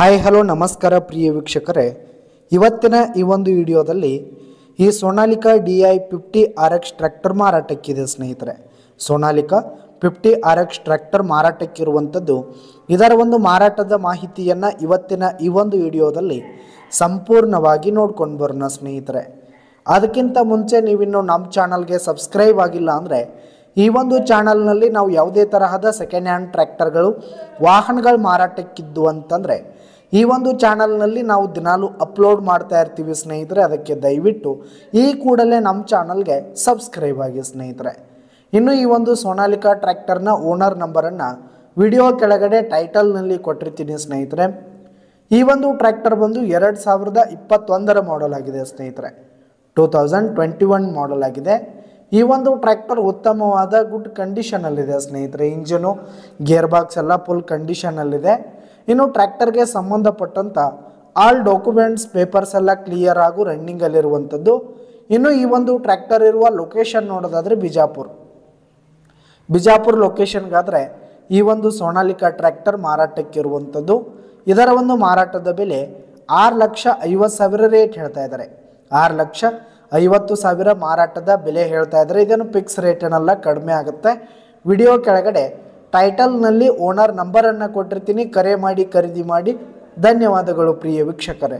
Hi hello ನಮಸ್ಕಾರ ಪ್ರಿಯ ವೀಕ್ಷಕರೇ, ಇವತ್ತಿನ ಈ ಒಂದು ವಿಡಿಯೋದಲ್ಲಿ ಈ ಸೋನಾಲಿಕಾ DI50 RX ಟ್ರ್ಯಾಕ್ಟರ್ ಮಾರಾಟಕ್ಕಿದೆ ಸ್ನೇಹಿತರೆ. ಸೋನಾಲಿಕಾ 50 RX ಟ್ರ್ಯಾಕ್ಟರ್ ಮಾರಾಟಕ್ಕಿರುವಂಥದ್ದು. ಇದರ ಒಂದು ಮಾರಾಟದ ಮಾಹಿತಿಯನ್ನು ಇವತ್ತಿನ ಈ ಒಂದು ವಿಡಿಯೋದಲ್ಲಿ ಸಂಪೂರ್ಣವಾಗಿ ನೋಡ್ಕೊಂಡು ಬರೋಣ ಸ್ನೇಹಿತರೆ. ಅದಕ್ಕಿಂತ ಮುಂಚೆ ನೀವಿನ್ನು ನಮ್ಮ ಚಾನಲ್ಗೆ ಸಬ್ಸ್ಕ್ರೈಬ್ ಆಗಿಲ್ಲ ಅಂದರೆ ಈ ಒಂದು ಚಾನಲ್ನಲ್ಲಿ ನಾವು ಯಾವುದೇ ತರಹದ ಸೆಕೆಂಡ್ ಹ್ಯಾಂಡ್ ಟ್ರ್ಯಾಕ್ಟರ್ಗಳು ವಾಹನಗಳು ಮಾರಾಟಕ್ಕಿದ್ದು ಅಂತಂದರೆ ಈ ಒಂದು ಚಾನಲ್ನಲ್ಲಿ ನಾವು ದಿನಾಲು ಅಪ್ಲೋಡ್ ಮಾಡ್ತಾ ಇರ್ತೀವಿ ಸ್ನೇಹಿತರೆ. ಅದಕ್ಕೆ ದಯವಿಟ್ಟು ಈ ಕೂಡಲೇ ನಮ್ಮ ಚಾನಲ್ಗೆ ಸಬ್ಸ್ಕ್ರೈಬ್ ಆಗಿ ಸ್ನೇಹಿತರೆ. ಇನ್ನು ಈ ಒಂದು ಸೋನಾಲಿಕಾ ಟ್ರ್ಯಾಕ್ಟರ್ನ ಓನರ್ ನಂಬರನ್ನು ವಿಡಿಯೋ ಕೆಳಗಡೆ ಟೈಟಲ್ನಲ್ಲಿ ಕೊಟ್ಟಿರ್ತೀನಿ ಸ್ನೇಹಿತರೆ. ಈ ಒಂದು ಟ್ರ್ಯಾಕ್ಟರ್ ಬಂದು 2021 ಮಾಡೆಲ್ ಆಗಿದೆ ಸ್ನೇಹಿತರೆ. 2021 ಮಾಡೆಲ್ ಆಗಿದೆ. ಈ ಒಂದು ಟ್ರ್ಯಾಕ್ಟರ್ ಉತ್ತಮವಾದ ಗುಡ್ ಕಂಡೀಷನಲ್ಲಿದೆ ಸ್ನೇಹಿತರೆ. ಇಂಜನು ಗೇರ್ ಬಾಕ್ಸ್ ಎಲ್ಲ ಫುಲ್ ಕಂಡೀಷನಲ್ಲಿದೆ. ಇನ್ನು ಟ್ರ್ಯಾಕ್ಟರ್ಗೆ ಸಂಬಂಧಪಟ್ಟಂಥ ಆಲ್ ಡಾಕ್ಯುಮೆಂಟ್ಸ್ ಪೇಪರ್ಸ್ ಎಲ್ಲ ಕ್ಲಿಯರ್ ಹಾಗೂ ರನ್ನಿಂಗಲ್ಲಿರುವಂಥದ್ದು. ಇನ್ನು ಈ ಒಂದು ಟ್ರ್ಯಾಕ್ಟರ್ ಇರುವ ಲೊಕೇಶನ್ ನೋಡೋದಾದರೆ ಬಿಜಾಪುರ ಲೊಕೇಶನ್ಗಾದರೆ ಈ ಒಂದು ಸೋನಾಲಿಕಾ ಟ್ರ್ಯಾಕ್ಟರ್ ಮಾರಾಟಕ್ಕಿರುವಂಥದ್ದು. ಇದರ ಒಂದು ಮಾರಾಟದ ಬೆಲೆ 6,50,000 ರೇಟ್ ಹೇಳ್ತಾ ಇದ್ದಾರೆ. 6,50,000 ಮಾರಾಟದ ಬೆಲೆ ಹೇಳ್ತಾ ಇದ್ದಾರೆ. ಇದನ್ನು ಫಿಕ್ಸ್ ರೇಟ್ ಏನಲ್ಲ, ಕಡಿಮೆ ಆಗುತ್ತೆ. ವಿಡಿಯೋ ಕೆಳಗಡೆ ಟೈಟಲ್ನಲ್ಲಿ ಓನರ್ ನಂಬರನ್ನು ಕೊಟ್ಟಿರ್ತೀನಿ. ಕರೆ ಮಾಡಿ ಖರೀದಿ ಮಾಡಿ. ಧನ್ಯವಾದಗಳು ಪ್ರಿಯ ವೀಕ್ಷಕರೇ.